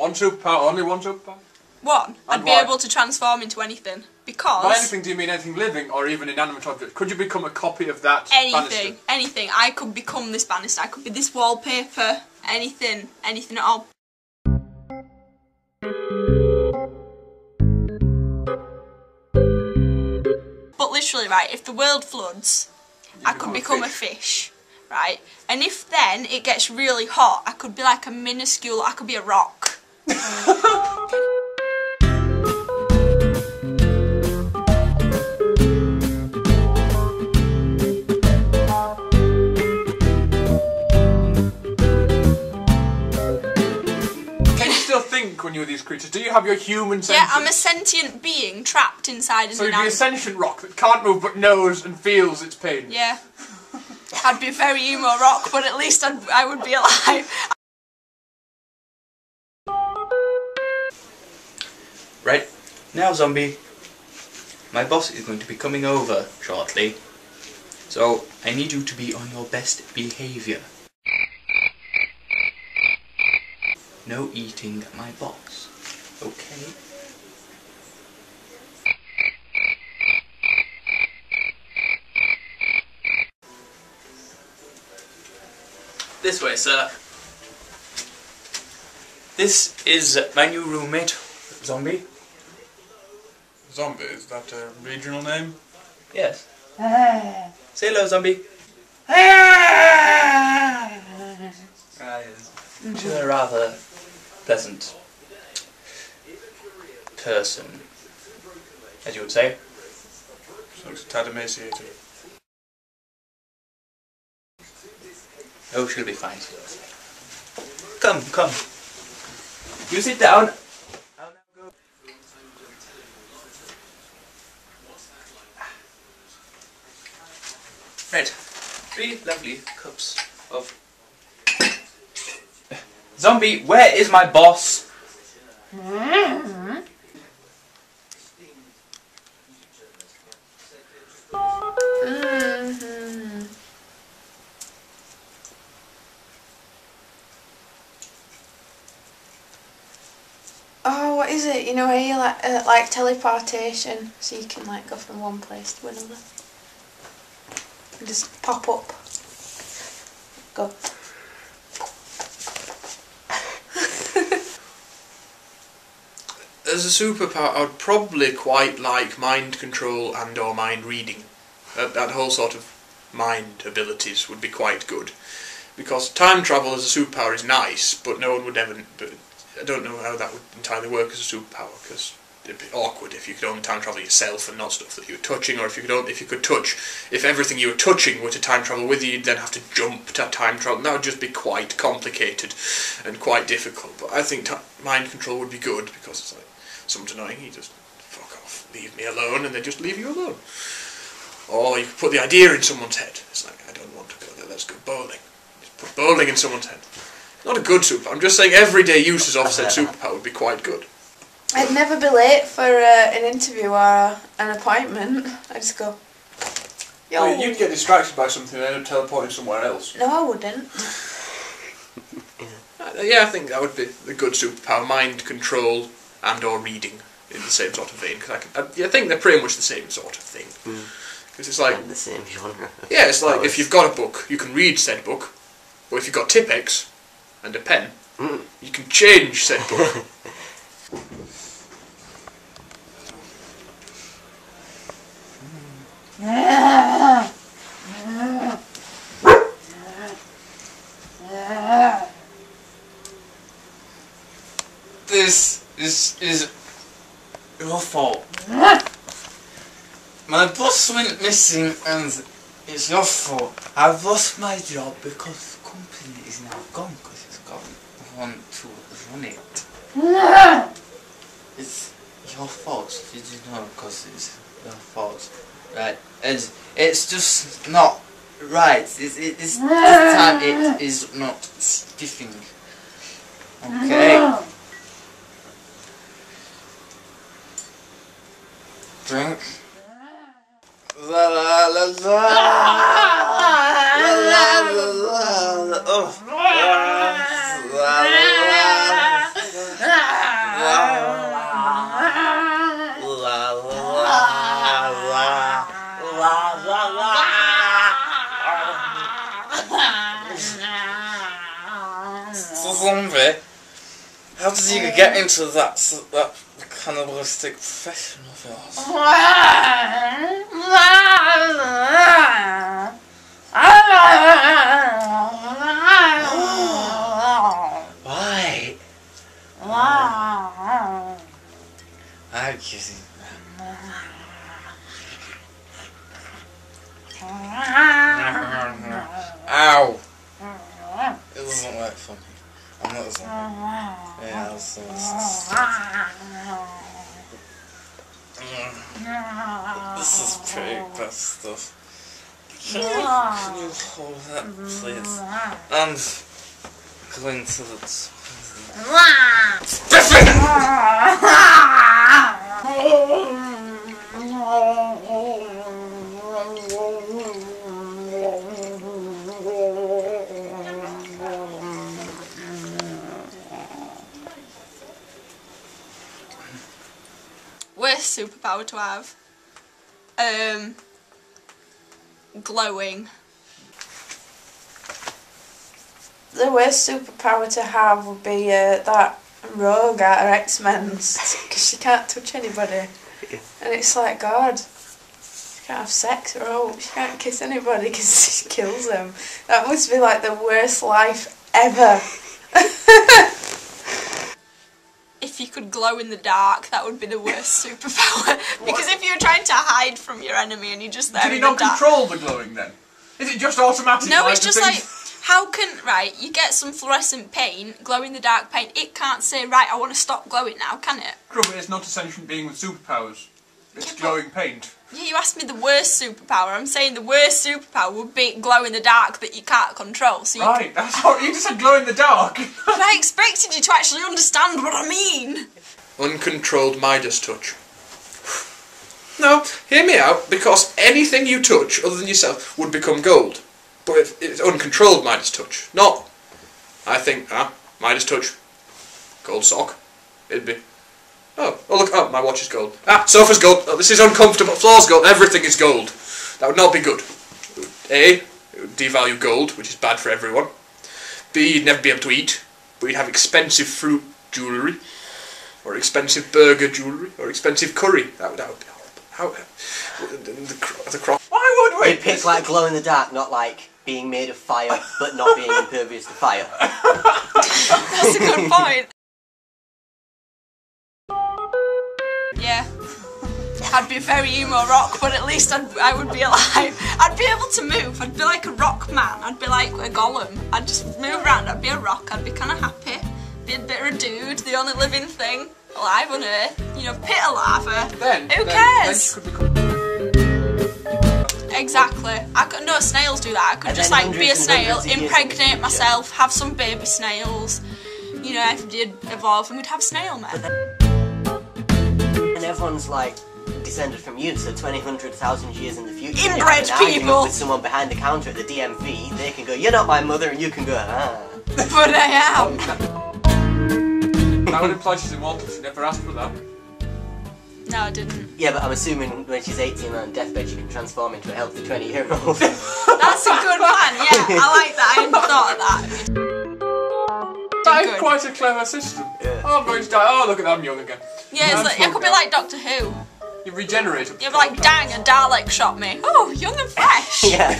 One superpower, only one superpower? One. And I'd be able to transform into anything. Because... By anything, do you mean anything living or even inanimate object? Could you become a copy of that anything, banister? anything. I could become this banister. I could be this wallpaper. Anything. Anything at all. But literally, right, if the world floods, I could become a fish, right? And if then it gets really hot, I could be like a minuscule, I could be a rock. When you're these creatures, do you have your human sentience? Yeah, I'm a sentient being trapped inside So you'd be a sentient rock that can't move but knows and feels its pain. Yeah. I'd be a very emo rock, but at least I would be alive. Right, now zombie, my boss is going to be coming over shortly, so I need you to be on your best behaviour. No eating my boss, okay? This way, sir. This is my new roommate, Zombie. Zombie, is that a regional name? Yes. Say hello, Zombie. Yes. She's a rather pleasant person, as you would say. She looks a tad emaciated. Oh, she'll be fine. Come, come. You sit down. I'll now go. Right. 3 lovely cups of... Zombie, where is my boss? Oh, what is it? You know, how you like teleportation, so you can like go from one place to another. And just pop up. Go. As a superpower, I would probably quite like mind control and or mind reading. That whole sort of mind abilities would be quite good. Because time travel as a superpower is nice, but no one would ever... But I don't know how that would entirely work as a superpower, because it'd be awkward if you could only time travel yourself and not stuff that you were touching, or if you could touch... If everything you were touching were to time travel with you, you'd then have to jump to time travel. That would just be quite complicated and quite difficult. But I think mind control would be good, because it's like... Someone's annoying, you just fuck off, leave me alone, and they just leave you alone. Or you could put the idea in someone's head. It's like, I don't want to go there, let's go bowling. Just put bowling in someone's head. Not a good superpower, I'm just saying everyday uses of said superpower would be quite good. I'd never be late for an interview or an appointment. I'd just go, yo. Well, you'd get distracted by something and end up teleporting somewhere else. No, I wouldn't. Yeah, I think that would be a good superpower, mind control and or reading in the same sort of vein, because I think they're pretty much the same sort of thing. Because it's like... the same genre. Yeah, it's like if you've got a book, you can read said book, or if you've got Tipp-Ex and a pen, you can change said book. This is your fault. My boss went missing and it's your fault. I've lost my job because the company is now gone because it's got one to run it. It's your fault. Did you know? Because it's your fault. Right? And it's just not right. This time it is not spiffing. Okay? Drink. La la la la. La la la la. Oh. La la la. How did you get into that cannibalistic profession of yours? Why? I'm kidding. Ow! It doesn't work for me. I'm not as yeah, this is pretty bad stuff. Can you hold that, please? And go into the Worst superpower to have? Glowing. The worst superpower to have would be that rogue out of X-Men's, because she can't touch anybody. And it's like, God, she can't have sex or all, she can't kiss anybody because she kills them. That must be like the worst life ever. If you could glow in the dark, that would be the worst superpower. Because if you're trying to hide from your enemy and you're just there Can in you the not dark... control the glowing then? Is it just automatic? No, like it's the just things- like, how can, right, you get some fluorescent paint, glow in the dark paint, it can't say, right, I want to stop glowing now, can it? But it's not a sentient being with superpowers. It's Yeah, glowing paint. Yeah, you asked me the worst superpower. I'm saying the worst superpower would be glow in the dark that you can't control. So you Right, that's what you just said, glow in the dark. But I expected you to actually understand what I mean. Uncontrolled Midas touch. No, hear me out, because anything you touch other than yourself would become gold. But if it's uncontrolled Midas touch, not. I think, Midas touch, gold sock. It'd be, oh look, my watch is gold. Sofa's gold, oh, this is uncomfortable, floor's gold, everything is gold. That would not be good. A, it would devalue gold, which is bad for everyone. B, you'd never be able to eat, but you'd have expensive fruit jewellery. Or expensive burger jewellery, or expensive curry. That would be horrible. How? The cross. Why would we? You'd pick like glow in the dark, not like being made of fire, but not being impervious to fire. That's a good point. Yeah. I'd be very emo rock, but at least I would be alive. I'd be able to move. I'd be like a rock man. I'd be like a golem. I'd just move around. I'd be a rock. I'd be kind of happy. Be a bit of a dude, the only living thing alive on Earth. You know, pit of lava. Who cares? Exactly. No, snails do that. I could And just then like be a hundreds and snail, hundreds of years impregnate later, myself, have some baby snails. You know, if we did evolve, and we'd have snail men. And everyone's like descended from you, so 1,000 years in the future, when you Inbred have an argument people. with someone behind the counter at the DMV, they can go, "You're not my mother," and you can go, "Ah." But I am. That would imply she's immortal, she never asked for that. No, I didn't. Yeah, but I'm assuming when she's 18 on deathbed, she can transform into a healthy 20-year-old. That's a good plan, yeah. I like that. I hadn't thought of that. That is Good. quite a clever system. Yeah. Oh, I'm going to die. Oh, look at that, I'm young again. Yeah, it's like, it could be like Doctor Who. You regenerate. You'd be like, dang, a Dalek shot me. Oh, young and fresh. Yeah.